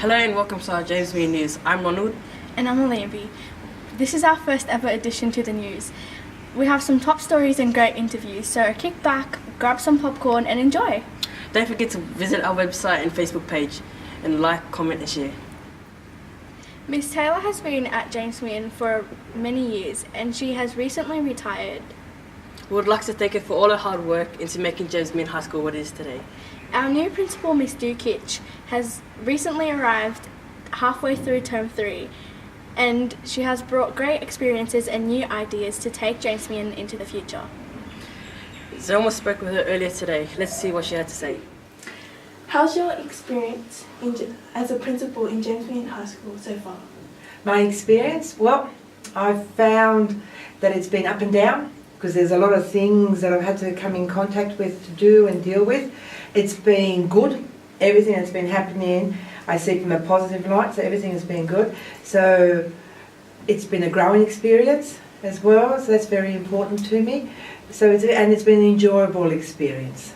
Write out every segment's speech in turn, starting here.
Hello and welcome to our James Meehan News. I'm Ronald. And I'm Alambi. This is our first ever addition to the news. We have some top stories and great interviews, so kick back, grab some popcorn and enjoy. Don't forget to visit our website and Facebook page and like, comment and share. Miss Taylor has been at James Meehan for many years and she has recently retired. We would like to thank her for all her hard work into making James Meehan High School what it is today. Our new principal, Miss Dukic, has recently arrived halfway through term 3 and she has brought great experiences and new ideas to take James Meehan into the future. Zelma spoke with her earlier today. Let's see what she had to say. How's your experience as a principal in James Meehan High School so far? My experience? Well, I've found that it's been up and down because there's a lot of things that I've had to come in contact with to do and deal with. It's been good. Everything that's been happening, I see from a positive light, so everything has been good. So it's been a growing experience as well, so that's very important to me. So it's been an enjoyable experience.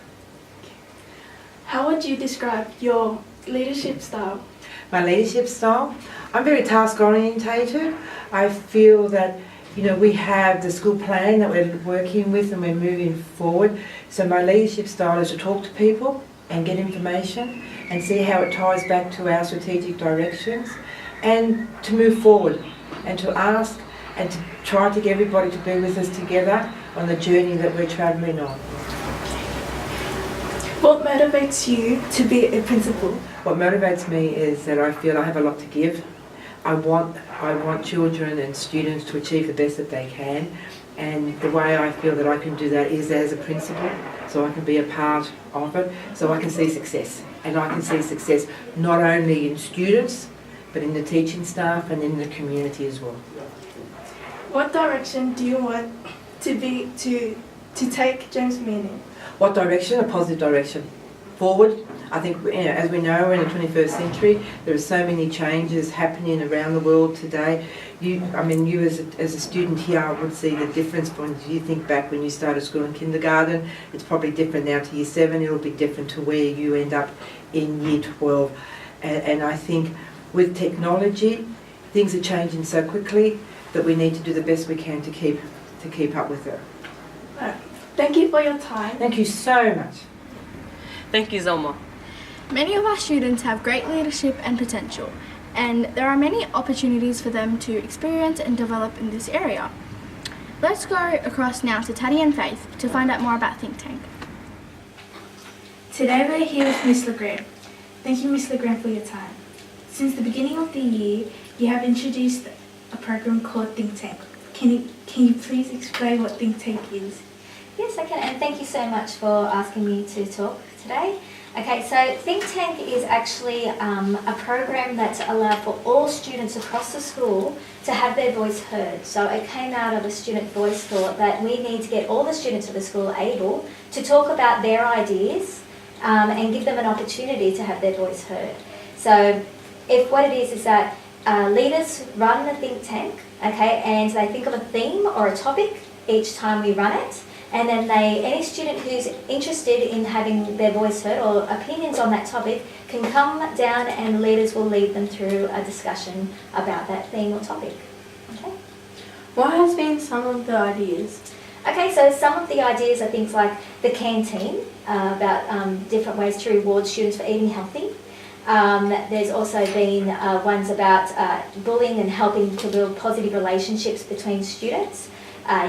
How would you describe your leadership style? My leadership style? I'm very task orientated. I feel that we have the school plan that we're working with and we're moving forward. So my leadership style is to talk to people and get information and see how it ties back to our strategic directions and to move forward and to ask and to try to get everybody to be with us together on the journey that we're travelling on. What motivates you to be a principal? What motivates me is that I feel I have a lot to give. I want children and students to achieve the best that they can, and the way I feel that I can do that is as a principal, so I can be a part of it, so I can see success. And I can see success not only in students, but in the teaching staff and in the community as well. What direction do you want to take James Meehan in? What direction? A positive direction. Forward. I think, as we know, we're in the 21st century. There are so many changes happening around the world today. You as a student here would see the difference when you think back when you started school in kindergarten. It's probably different now to year 7. It'll be different to where you end up in year 12. And I think with technology, things are changing so quickly that we need to do the best we can to keep up with it. Thank you for your time. Thank you so much. Thank you, Zelma. Many of our students have great leadership and potential, and there are many opportunities for them to experience and develop in this area. Let's go across now to Taddy and Faith to find out more about Think Tank. Today we're here with Miss LeGrand. Thank you, Miss LeGrand, for your time. Since the beginning of the year, you have introduced a program called Think Tank. Can you please explain what Think Tank is? Yes, I can, and thank you so much for asking me to talk today. Okay, so Think Tank is actually a program that's allowed for all students across the school to have their voice heard. So it came out of a student voice thought that we need to get all the students of the school able to talk about their ideas and give them an opportunity to have their voice heard. So what it is that leaders run the Think Tank, okay, and they think of a theme or a topic each time we run it. And then any student who's interested in having their voice heard or opinions on that topic can come down and leaders will lead them through a discussion about that theme or topic. Okay? What has been some of the ideas? Okay, so some of the ideas are things like the canteen, about different ways to reward students for eating healthy. There's also been ones about bullying and helping to build positive relationships between students.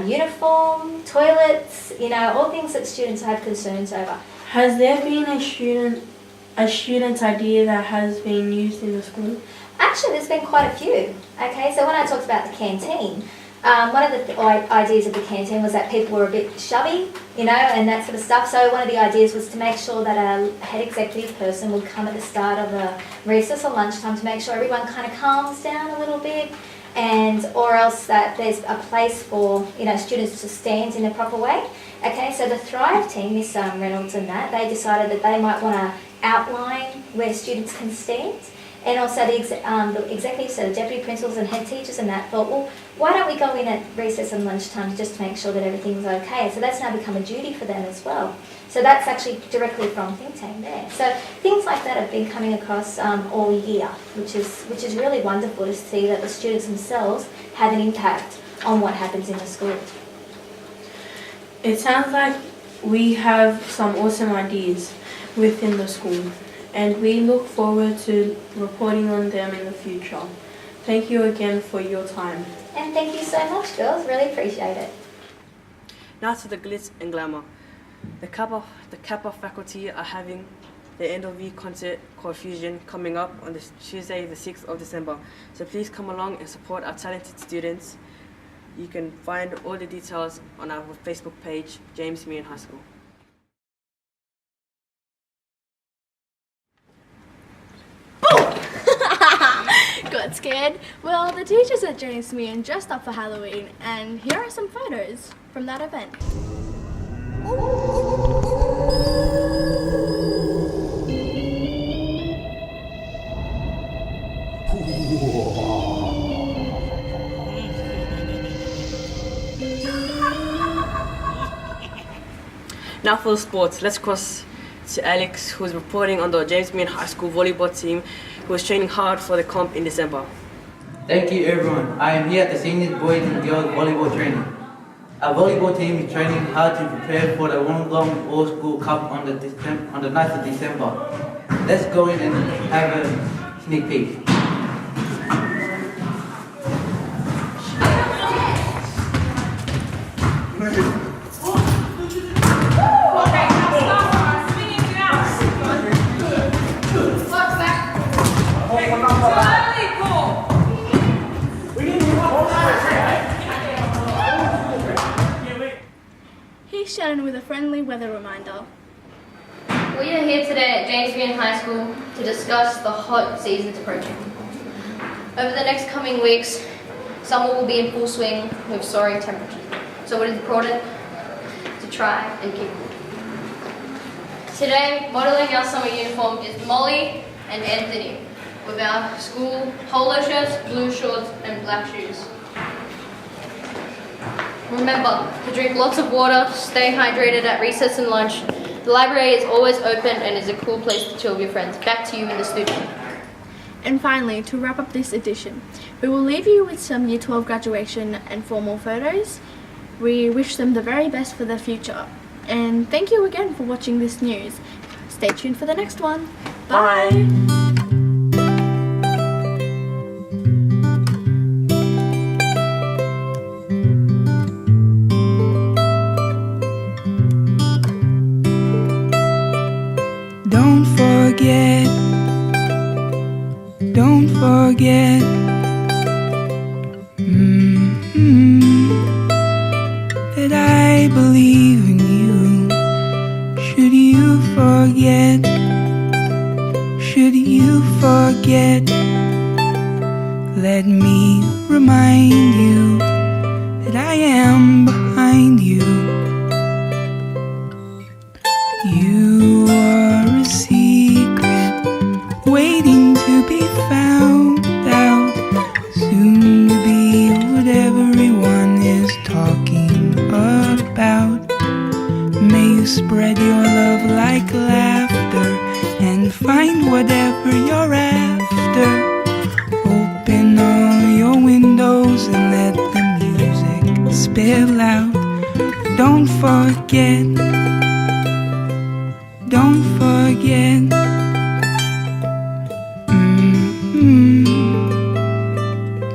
Uniform, toilets, all things that students have concerns over. Has there been a student's idea that has been used in the school? Actually, there's been quite a few. Okay, so when I talked about the canteen, one of the ideas of the canteen was that people were a bit chubby, and that sort of stuff. So one of the ideas was to make sure that a head executive person would come at the start of a recess or lunchtime to make sure everyone kind of calms down a little bit. Or else that there's a place for students to stand in a proper way. Okay, so the Thrive team, Miss Reynolds and that, they decided that they might want to outline where students can stand and also the executives, so the deputy principals and head teachers and that thought, well, why don't we go in at recess and lunchtime just to make sure that everything's okay? So that's now become a duty for them as well. So that's actually directly from Think Tank there. So things like that have been coming across all year, which is really wonderful to see that the students themselves have an impact on what happens in the school. It sounds like we have some awesome ideas within the school, and we look forward to reporting on them in the future. Thank you again for your time. And thank you so much, girls. Really appreciate it. Now to the glitz and glamour. The Kappa faculty are having the end of year concert called Fusion coming up on this Tuesday, the 6th of December. So please come along and support our talented students. You can find all the details on our Facebook page, James Meehan High School. Got scared? Well, the teachers at James Meehan dressed up for Halloween, and here are some photos from that event. Now for the sports, let's cross to Alex, who is reporting on the James Meehan High School volleyball team, who is training hard for the comp in December. Thank you everyone. I am here at the senior boys and girls volleyball training. Our volleyball team is training hard to prepare for the Wollongong All-School Cup on the 9th of December. Let's go in and have a sneak peek. Here's Shannon with a friendly weather reminder. We are here today at James Meehan High School to discuss the hot seasons approaching. Over the next coming weeks, summer will be in full swing with soaring temperatures. So it is important to try and keep cool. Today, modelling our summer uniform is Molly and Anthony, with our school polo shirts, blue shorts and black shoes. Remember to drink lots of water, stay hydrated at recess and lunch. The library is always open and is a cool place to chill with your friends. Back to you in the studio. And finally, to wrap up this edition, we will leave you with some Year 12 graduation and formal photos. We wish them the very best for their future. And thank you again for watching this news. Stay tuned for the next one. Bye. Don't forget that I believe in you. Should you forget, let me remind you that I am behind you. You are a secret waiting to be found out, soon to be what everyone is talking about. May you spread your love like laughter and find whatever you're after. Open all your windows and let the music spill out. Don't forget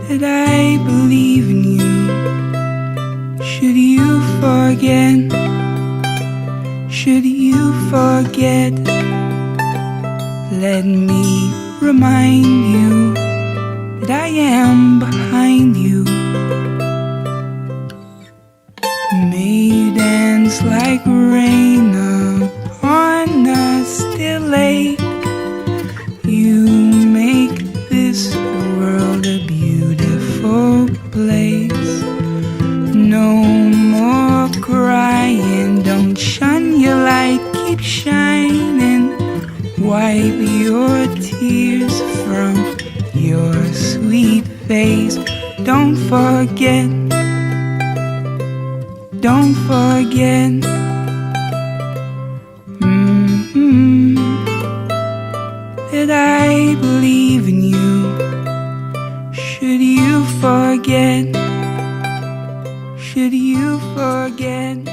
that I believe in you. Should you forget, let me remind you that I am behind you. May you dance like rain upon a still lake. You make this world a beautiful place. No more crying, don't shun your light, keep shining. Wipe your tears from sweet face. Don't forget, don't forget. That I believe in you. Should you forget? Should you forget?